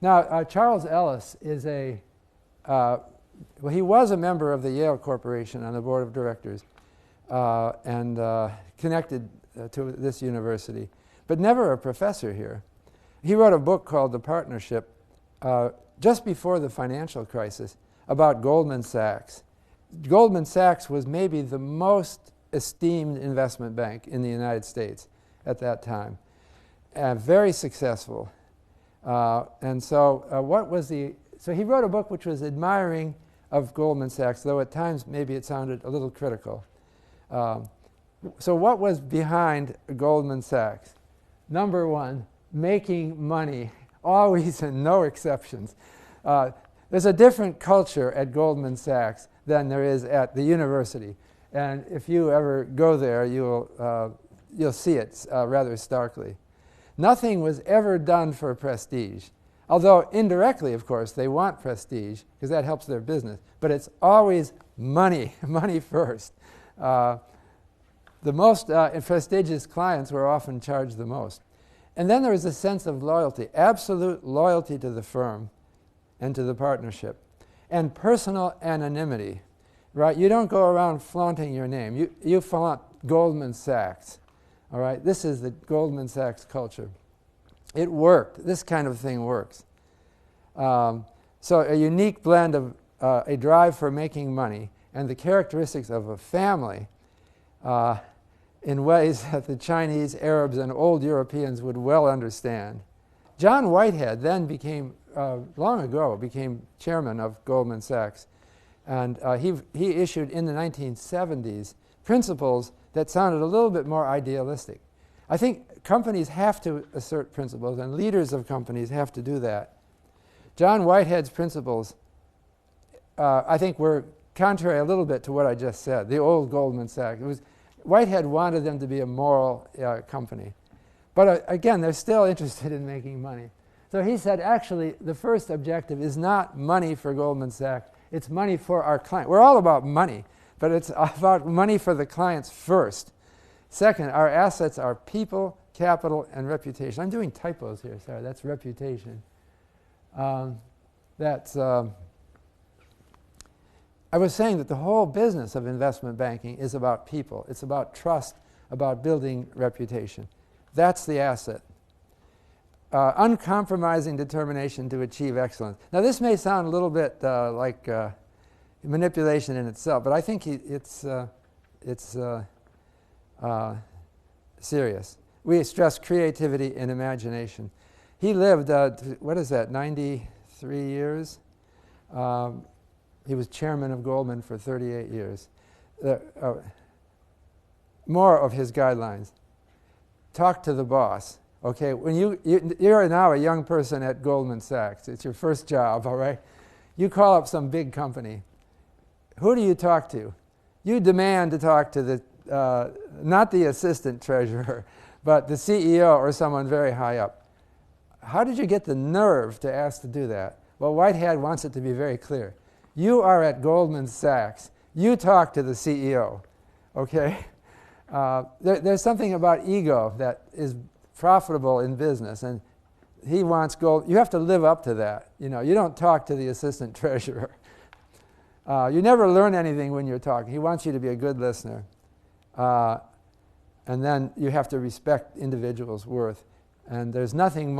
Now, Charles Ellis is well, he was a member of the Yale Corporation on the board of directors and connected to this university, but never a professor here. He wrote a book called The Partnership just before the financial crisis about Goldman Sachs. Goldman Sachs was maybe the most esteemed investment bank in the United States at that time, very successful. And so so he wrote a book which was admiring of Goldman Sachs, though at times maybe it sounded a little critical. So what was behind Goldman Sachs? Number one, making money, always and no exceptions. There's a different culture at Goldman Sachs than there is at the university. And if you ever go there, you'll see it rather starkly. Nothing was ever done for prestige. Although indirectly, of course, they want prestige because that helps their business. But it's always money, money first. The most prestigious clients were often charged the most. And then there was a sense of loyalty, absolute loyalty to the firm and to the partnership, and personal anonymity. Right? You don't go around flaunting your name. You flaunt Goldman Sachs. All right? This is the Goldman Sachs culture. It worked. This kind of thing works. So a unique blend of a drive for making money and the characteristics of a family in ways that the Chinese, Arabs, and old Europeans would well understand. John Whitehead then long ago became chairman of Goldman Sachs. And he issued in the 1970s principles that sounded a little bit more idealistic. I think companies have to assert principles, and leaders of companies have to do that. John Whitehead's principles, I think, were contrary a little bit to what I just said, the old Goldman Sachs. Whitehead wanted them to be a moral company. But again, they're still interested in making money. So he said, actually, the first objective is not money for Goldman Sachs. It's money for our client. We're all about money, but it's about money for the clients first. Second, our assets are people, capital, and reputation. I'm doing typos here, sorry, that's reputation. I was saying that the whole business of investment banking is about people. It's about trust, about building reputation. That's the asset. Uncompromising determination to achieve excellence. Now, this may sound a little bit like manipulation in itself, but I think it's serious. We stress creativity and imagination. He lived, 93 years? He was chairman of Goldman for 38 years. More of his guidelines. Talk to the boss. Okay, when you're now a young person at Goldman Sachs. It's your first job, all right? You call up some big company. Who do you talk to? You demand to talk to the, not the assistant treasurer, but the CEO or someone very high up. How did you get the nerve to ask to do that? Well, Whitehead wants it to be very clear. You are at Goldman Sachs. You talk to the CEO, okay? There's something about ego that is profitable in business, and he wants gold. You have to live up to that. You don't talk to the assistant treasurer. You never learn anything when you're talking. He wants you to be a good listener. And then you have to respect individuals' worth. And there's nothing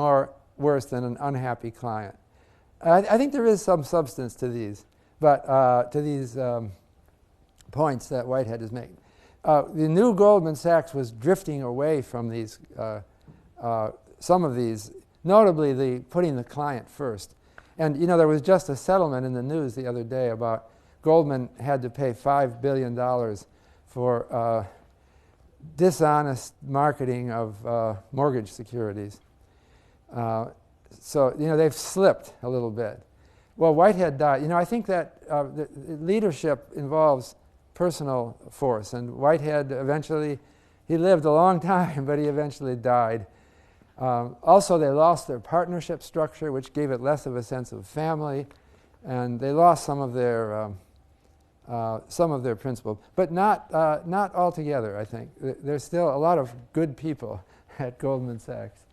worse than an unhappy client. I think there is some substance to these, but to these points that Whitehead is making. The new Goldman Sachs was drifting away from these, some of these, notably the putting the client first. And there was just a settlement in the news the other day about Goldman had to pay $5 billion for dishonest marketing of mortgage securities. So they've slipped a little bit. Well, Whitehead died. I think that the leadership involves personal force, and Whitehead eventually, he lived a long time, but he eventually died. Also, they lost their partnership structure, which gave it less of a sense of family, and they lost some of their principles, but not altogether. I think there's still a lot of good people at Goldman Sachs.